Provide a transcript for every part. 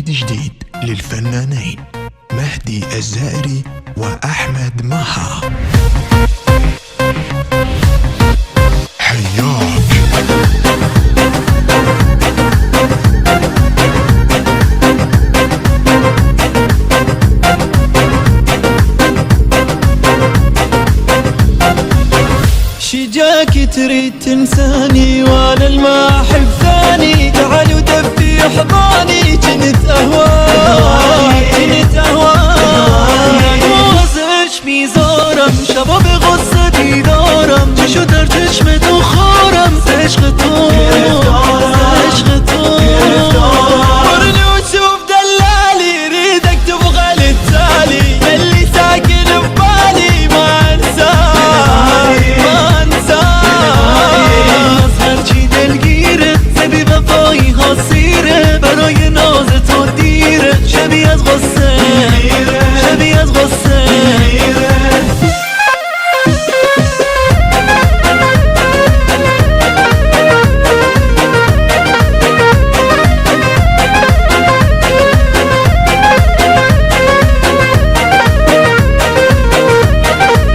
جديد للفنانين مهدي الزائري وأحمد مها. حياك شجاك تريد تنساني وانا الما احب ثاني، تعال ودفي حضاني كنت اهواك وغزش ميزارم شباب غصتي دارم جشو در چشمت و خارم سش خطور برني وتشوف دلالي ريدك تبغى للتالي اللي ساكن ببالي ما انساك هرچی دلگیره زبی وفایی خاصیره برای ناز تو دیره شبیه از غصه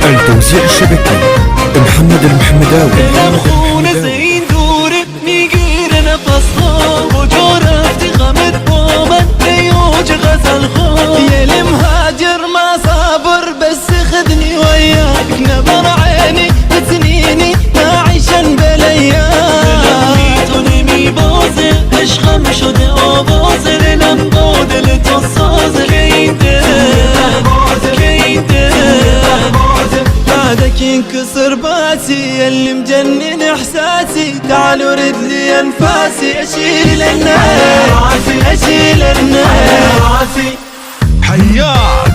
التوزيع الشبكي محمد المحمداوي. خونه زین دوره میگیره نفسها کجا رفتی غمت با من بیوج غزل خواه یه مهاجر ما صابر بس خذني وياك نظر عيني بسنيني نعيشا بالايام نمی بازه عشقم شده آوازه دلم با دل تو سازه که این بعدك ينكسر باسي اللي مجنن احساسي تعال ورد لي انفاسي اشيل النار حياك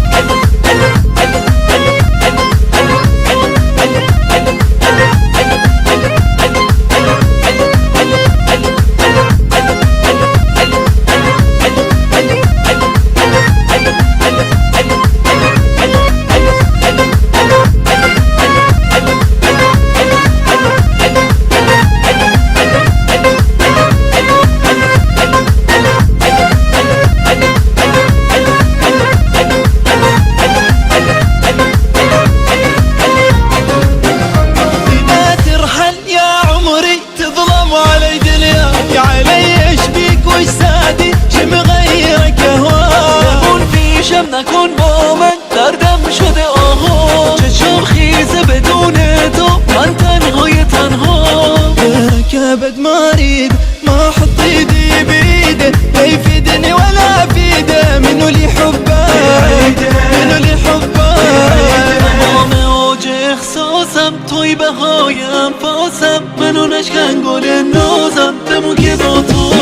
نکن با من دردم شده آها چشم خیزه بدون تو من تنها كبد مريض ما حط ايدي بيده لا يفيدني ولا فيده منو لي حبه تمام اوج احساسم توی بهای انفاسم منو نشکن گل نازم بمون که با تو